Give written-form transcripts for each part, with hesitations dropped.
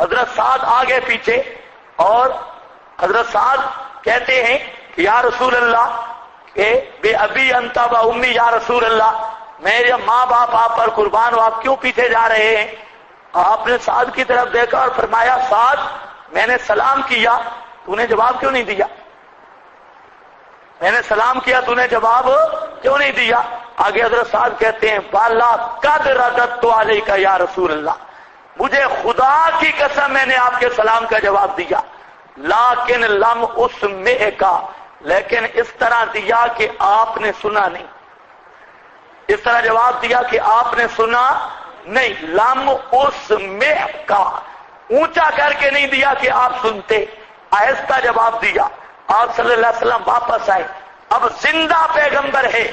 حضرت سعد آگے پیچھے، اور حضرت سعد کہتے ہیں کہ یا رسول اللہ کہ بے ابی انت و امی، یا رسول اللہ میرے ماں باپ آپ پر قربان ہو، آپ کیوں پیچھے جا رہے ہیں؟ آپ نے سعد کی طرف دیکھا اور فرمایا سعد میں نے سلام کیا تو نے جواب کیوں نہیں دیا؟ میں نے سلام کیا تو نے جواب کیوں نہیں دیا؟ آگے حضرت سعد کہتے ہیں بالا قد رددت علیک یا رسول اللہ، مجھے خدا کی قسم میں نے آپ کے سلام کا جواب دیا، لیکن لم اسمعک، لیکن اس طرح دیا کہ آپ نے سنا نہیں، اس طرح جواب دیا کہ آپ نے سنا نہیں، لم اسمعک، اونچا کر کے نہیں دیا کہ آپ سنتے، آہستہ جواب دیا۔ آپ صلی اللہ علیہ وسلم واپس آئے، اب زندہ پیغمبر ہے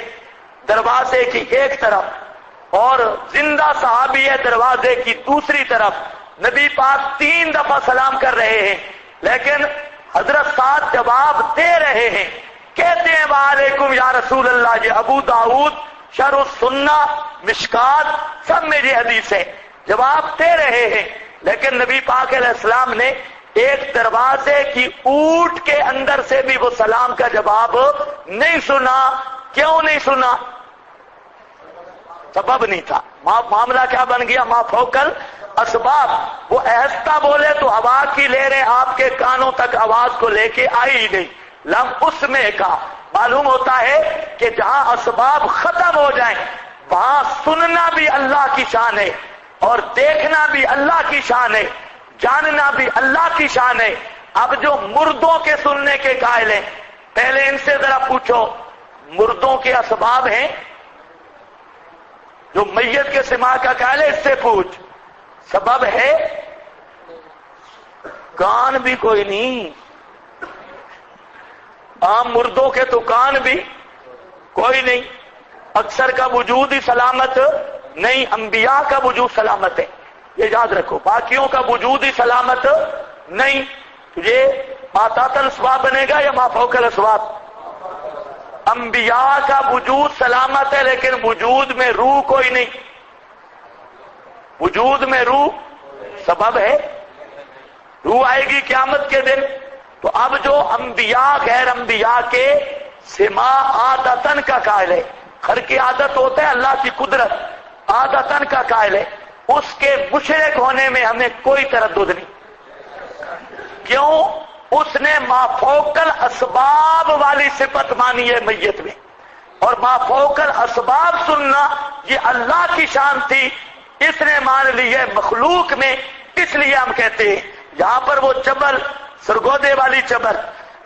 دروازے کی ایک طرف اور زندہ صحابی ہے دروازے کی دوسری طرف، نبی پاک 3 دفعہ سلام کر رہے ہیں، لیکن حضرت سعد جواب دے رہے ہیں، کہتے ہیں وعلیکم یا رسول اللہ، یہ ابو داؤد شرح السنہ مشکات سب میں یہ حدیث ہے، جواب دے رہے ہیں، لیکن نبی پاک علیہ السلام نے ایک دروازے کی اونٹ کے اندر سے بھی وہ سلام کا جواب نہیں سنا۔ کیوں نہیں سنا؟ سبب نہیں تھا۔ معاملہ کیا بن گیا؟ ما فوق الاسباب، وہ آہستہ بولے تو ہوا کی لہریں آپ کے کانوں تک آواز کو لے کے آئی ہی نہیں، لم اس میں کا معلوم ہوتا ہے کہ جہاں اسباب ختم ہو جائیں وہاں سننا بھی اللہ کی شان ہے اور دیکھنا بھی اللہ کی شان ہے، جاننا بھی اللہ کی شان ہے۔ اب جو مردوں کے سننے کے قائل ہیں، پہلے ان سے ذرا پوچھو مردوں کے اسباب ہیں؟ جو میت کے سماع کا قائل ہے اس سے پوچھ، سبب ہے؟ کان بھی کوئی نہیں، عام مردوں کے تو کان بھی کوئی نہیں، اکثر کا وجود ہی سلامت نہیں، انبیاء کا وجود سلامت ہے، یہ یاد رکھو، باقیوں کا وجود ہی سلامت نہیں۔ تجھے ما تحت الاسباب بنے گا یا ما فوق الاسباب؟ انبیاء کا وجود سلامت ہے لیکن وجود میں روح کوئی نہیں، وجود میں روح سبب ہے، روح آئے گی قیامت کے دن۔ تو اب جو انبیاء غیر انبیاء کے سماع عادتن کا قائل ہے، ہر کی عادت ہوتا ہے اللہ کی قدرت، عادتن کا قائل ہے، اس کے مشرک ہونے میں ہمیں کوئی تردد نہیں۔ کیوں؟ اس نے ما فوق الاسباب والی صفت مانی ہے میت میں، اور ما فوق الاسباب سننا یہ اللہ کی شان تھی، اس نے مان لی ہے مخلوق میں۔ اس لیے ہم کہتے ہیں یہاں پر وہ چبل سرگودے والی چبل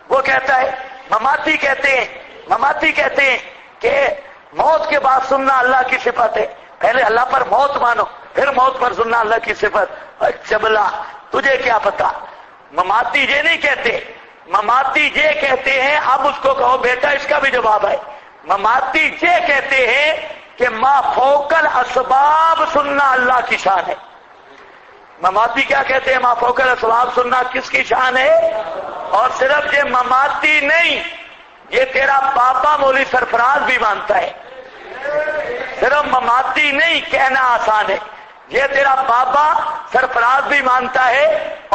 وہ کہتا ہے، مماتی کہتے ہیں کہ موت کے بعد سننا اللہ کی صفت ہے، پہلے اللہ پر موت مانو پھر موت پر سننا اللہ کی صفت۔ چبلا تجھے کیا پتا؟ مماتی یہ نہیں کہتے، مماتی یہ کہتے ہیں، اب اس کو کہو بیٹا اس کا بھی جواب ہے، مماتی یہ کہتے ہیں کہ ما فوق الاسباب سننا اللہ کی شان ہے۔ مماتی کیا کہتے ہیں؟ ما فوق الاسباب سننا کس کی شان ہے؟ اور صرف یہ مماتی نہیں، یہ تیرا پاپا مولوی سرفراز بھی مانتا ہے، صرف مماتی نہیں کہنا آسان ہے، یہ تیرا بابا سرفراز بھی مانتا ہے،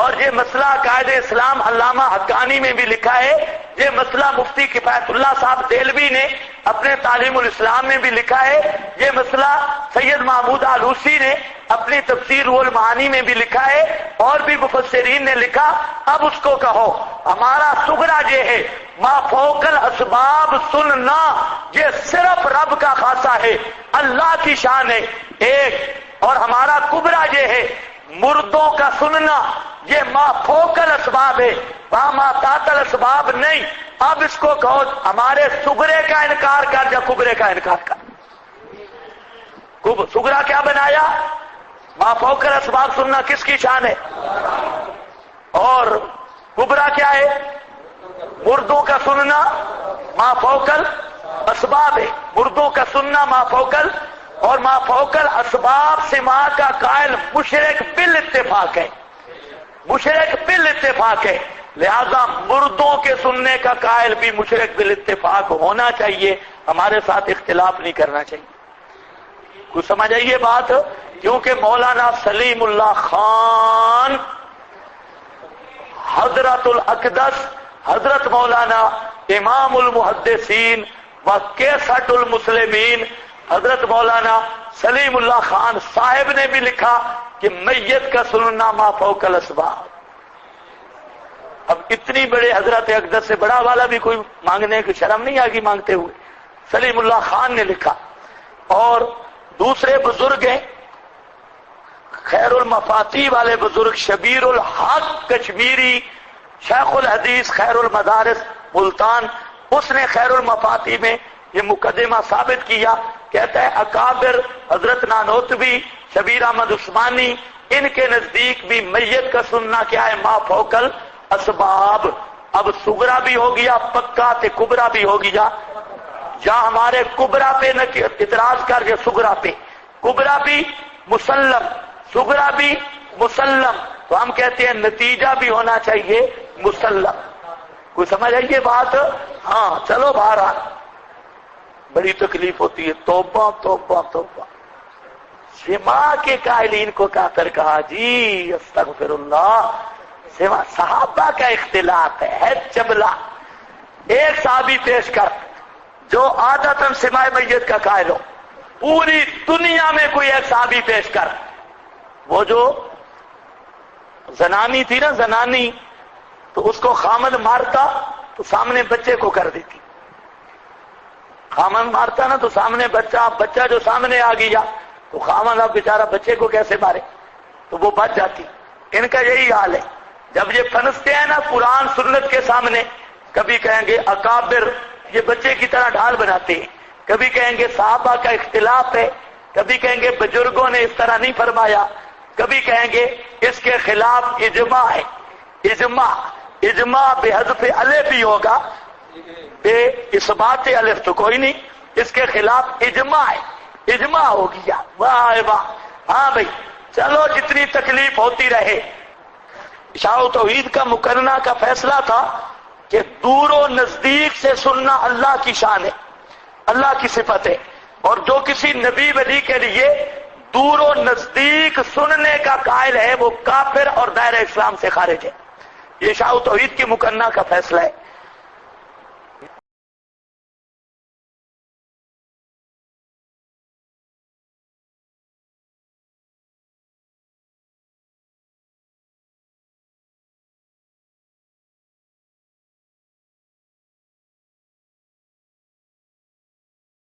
اور یہ مسئلہ قائد اسلام علامہ حقانی میں بھی لکھا ہے، یہ مسئلہ مفتی کفایت اللہ صاحب دہلوی نے اپنے تعلیم الاسلام میں بھی لکھا ہے، یہ مسئلہ سید محمود آلوسی نے اپنی تفسیر والمعانی میں بھی لکھا ہے، اور بھی مفسرین نے لکھا۔ اب اس کو کہو ہمارا سغرا یہ ہے ما فوق الاسباب سننا، یہ صرف رب کا خاصہ ہے، اللہ کی شان ہے ایک، اور ہمارا کبرا یہ ہے مردوں کا سننا، یہ ما فوق الاسباب ہے، ما تحت الاسباب نہیں۔ اب اس کو کہو ہمارے سغرے کا انکار کر یا کبرے کا انکار کر۔ سغرا کیا بنایا؟ ما فوق الاسباب سننا کس کی شان ہے، اور کبرا کیا ہے؟ مردوں کا سننا ما فوق الاسباب ہے، مردوں کا سننا ما فوق اور ما فوق الاسباب سماع کا قائل مشرک بالاتفاق ہے، مشرک بالاتفاق ہے، لہذا مردوں کے سننے کا قائل بھی مشرک بالاتفاق ہونا چاہیے، ہمارے ساتھ اختلاف نہیں کرنا چاہیے۔ کچھ سمجھ آئیے بات؟ کیونکہ مولانا سلیم اللہ خان حضرت الاقدس حضرت مولانا امام المحدثین و کیسٹ المسلمین حضرت مولانا سلیم اللہ خان صاحب نے بھی لکھا کہ میت کا سننا ما فوق الاسباب. اب اتنی بڑے حضرت اقدس سے بڑا والا بھی کوئی مانگنے کی شرم نہیں آگی مانگتے ہوئے. سلیم اللہ خان نے لکھا. اور دوسرے بزرگ ہیں خیر المفاتی والے بزرگ شبیر الحق کشمیری شیخ الحدیث خیر المدارس ملتان، اس نے خیر المفاتی میں یہ مقدمہ ثابت کیا. کہتا ہے اکابر حضرت نانوتوی شبیر احمد عثمانی ان کے نزدیک بھی میت کا سننا کیا ہے ما فوق الاسباب. اب صغرا بھی ہو گیا پکا تے کبرا بھی ہو گیا. جہاں ہمارے کبرا پہ نہ اعتراض کر کے صغرا پہ، کبرا بھی مسلم صغرا بھی مسلم، تو ہم کہتے ہیں نتیجہ بھی ہونا چاہیے مسلم. کوئی سمجھ آئیے بات؟ ہاں چلو باہر آ. بڑی تکلیف ہوتی ہے. توبہ توبہ توبہ. سما کے قائلین کو کافر کہا جی استغفر اللہ. سما صحابہ کا اختلاف ہے چبلا. ایک صحابی پیش کر جو عادتاً سماع میت کا قائل ہو، پوری دنیا میں کوئی ایک صحابی پیش کر. وہ جو زنانی تھی نا زنانی، تو اس کو خامد مارتا تو سامنے بچے کو کر دیتی. خامد مارتا نا تو سامنے بچہ جو سامنے آ گیا تو خامد اب بیچارہ بچے کو کیسے مارے، تو وہ بچ جاتی. ان کا یہی حال ہے. جب یہ پھنستے ہیں نا قرآن سنت کے سامنے، کبھی کہیں گے اکابر یہ بچے کی طرح ڈھال بناتے ہیں، کبھی کہیں گے صحابہ کا اختلاف ہے، کبھی کہیں گے بزرگوں نے اس طرح نہیں فرمایا، کبھی کہیں گے اس کے خلاف اجماع ہے. اجماع بے حذف الف ہی ہوگا، بے اثبات الف تو کوئی نہیں. اس کے خلاف اجماع ہے، اجماع ہو گیا. واہ واہ. ہاں بھائی چلو جتنی تکلیف ہوتی رہے. اشاعت و توحید کا مقرنہ کا فیصلہ تھا کہ دور و نزدیک سے سننا اللہ کی شان ہے، اللہ کی صفت ہے. اور جو کسی نبی ولی کے لیے دور و نزدیک سننے کا قائل ہے وہ کافر اور دائرہ اسلام سے خارج ہے. یہ اشاعت و توحید کی مقرنہ کا فیصلہ ہے.